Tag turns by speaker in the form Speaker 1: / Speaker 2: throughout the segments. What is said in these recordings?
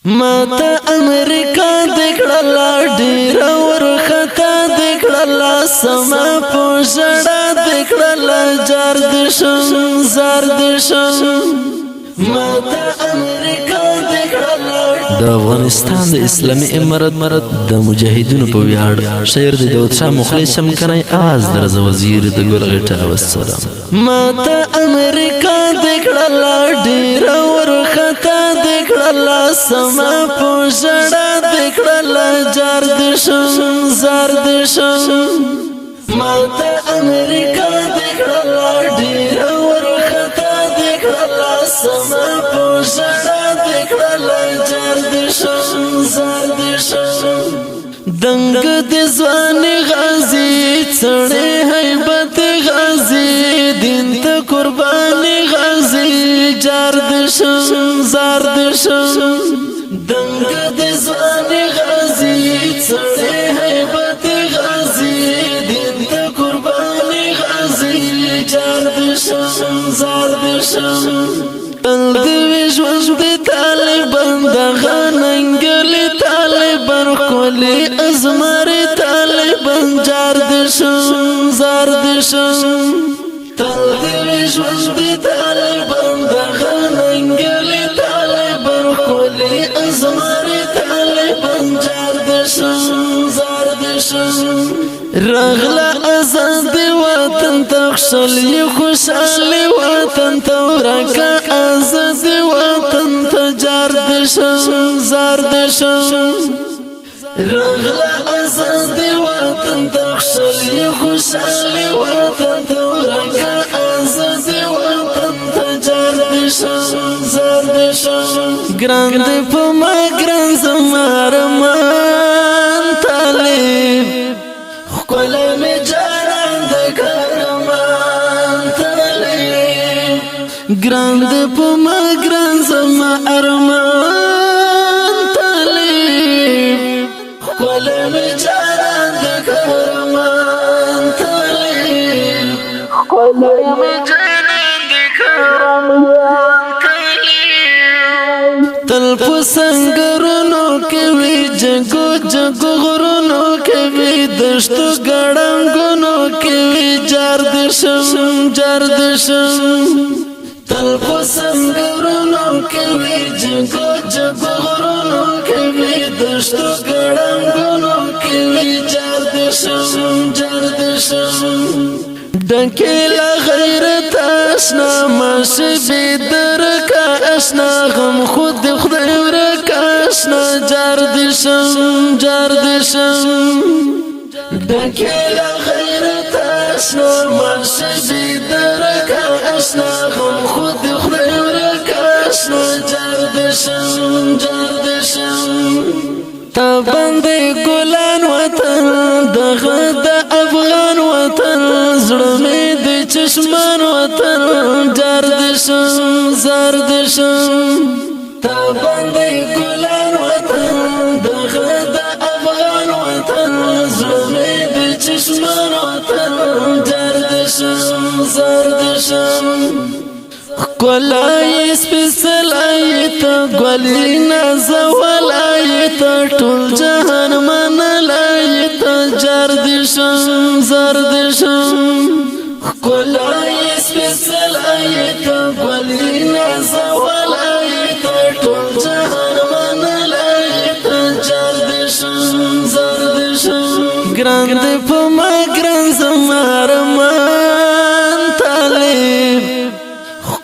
Speaker 1: ماتا امریکا دکڑلا ډیره ورختا دکڑلا سما پوشڑا دکڑلا جار دشم زار دشم ماتا امریکا دکڑلا د افغانستان د اسلامي امارت د مجاهدینو په ویاړ شعر د داود شاه مخلص شم کنای آواز درز وزیر د ګل غټا والسلام ماتا امریکا دکڑلا ډیره ورختا دکڑلا سما پوشڑا دکڑلا جار دشم زار دشم ماتا امریکا دکڑلا ډیره ورختا دکڑلا سما پوشڑا دکڑلا جار دشم زار دشم دنگ د ځوان غازی څړې هیبت غازی دین ته قربانی غازی جار دشم زار دشم دنگ د ځوان غازی څړې هیبت غازی دین ته قربانی غازی جار دشم زار دشم تل دی ژوند د طالبان دغه ننګلی طالبان کولی ازمر طالبان جار دشم زار دشم تل دی ژوند د طالبان دغه ننګلی طالبان کولی ازمر طالبان جار دشم زار دشم رغلا آزاد وطن تخشلی خوشحالی وطن تورکا آزاد وطن تجار دشم زار دشم رغلا آزاد وطن تخشلی خوشحالی وطن تورکا آزاد وطن تجار دشم زار دشم گراند پما گران زمارمان طالب کله می جاران د ګرمان تللی ګران د پما ګران زما ارمان تللی کله می جاران د ګرمان تللی کله می جاران د ګرمان تللی تل پسنګرونو کې وی جګو جګو غرونو کې وی دشتو ګړنګونو کې وی جار دشم جار دشم تل پسنګرونو کې وی جګو جګو غرونو کې وی دشتو ګړنګونو کې وی جار دشم جار دشم ډکیلا غیرت آشنا ماشبی درکا آشنا غم خود خدای ورکا آشنا جار دشم جار دشم ډکیلا غیرت آشنا ماشبی درکا آشنا غم خود خدای ورکا آشنا جار دشم جار دشم تا باندې ګلان وطن دغه د افغان وطن زړه مې د چشمان وطن جار دشم زار دشم تا باندې ګلان وطن دغه د افغان وطن زړه مې د چشمان وطن جار دشم زار دشم کولای سپیڅلای ته ګولې نازولای ته ټول جهان منلای ته جار دشم زار دشم کولای سپیڅلای ته ګولې نازولای ته ټول جهان منلای ته جار دشم زار دشم ګران دې په ما ګران زمارمان طالب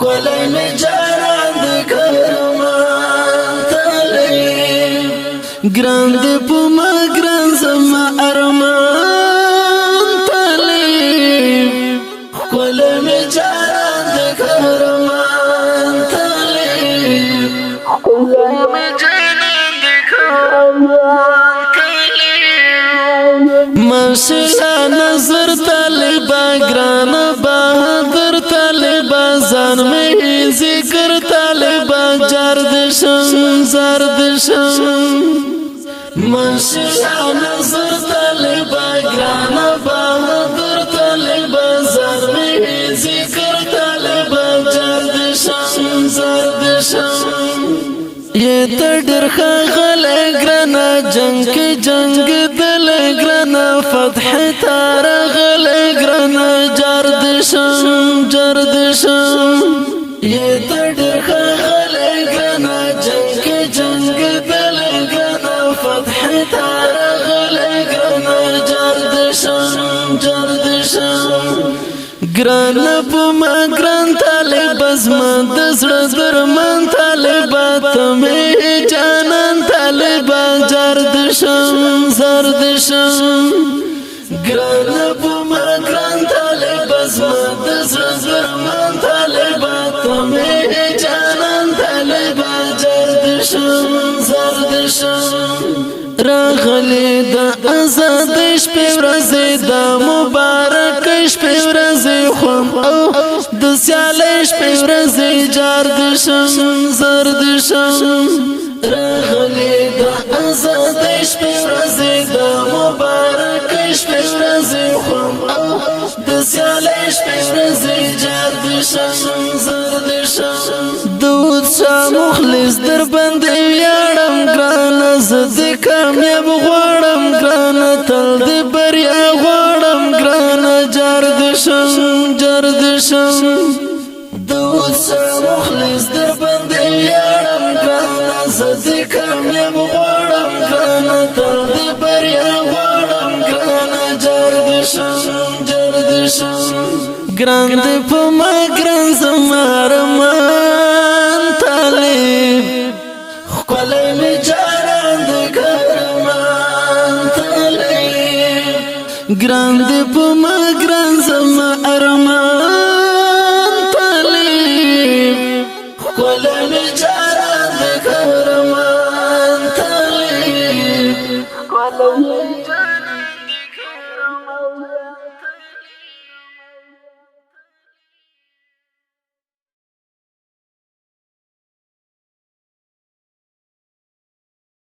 Speaker 1: کله می جاران د ګرمان تللی ګران د پما ګران زما ارمان تللی کله می جاران د ګرمان تللی کله می جاران د ګرمان تللی ماشلا نظر طالبا ګران بہادر طالبا زان میں ذکر طالبا جار دشم زار دشم ماشلا نظر طالبا ګران بہادر طالبا زان میں ذکر طالبا جار دشم زار دشم یہ تډر خغل ګرنا جنگ کې جنگ دل ګرنا فتح تار غل ګرنا جردشم یہ تډر خغل ګرنا جنگ کې جنگ دل ګرنا فتح تار غل ګرنا جردشم ګران په ما ګران طالب زما د زړه درمن طالبات مې جانان طالب زردشم ګران په ما ګران طالب زما د زړه درمن طالبات مې جانان طالب زردشم راغلی دا آزاد شپې ورځې دا مبارک شپې ورځې خوم او د سیالۍ شپې ورځې زردشم راغلی دا آزاد شپې ورځې دا مبارک شپې ورځې خوم او د سیالۍ شپې ورځې زردشم دود شاه مخلص در باندې ویاړم ګرانه زه دې کامیاب غواړم ګرانه تل دې بریا غواړم ګرانه جردشم دود شاه مخلص در باندې ویاړم ګرانه زه دې کامیاب غواړم ګرانه تل دې بریا غواړم ګرانه جردشم ګران دې په ما ګران زما ارمان طالب خپلې مې جانان دې ګرمان طالب ګران دې په ما ګران زما ارمان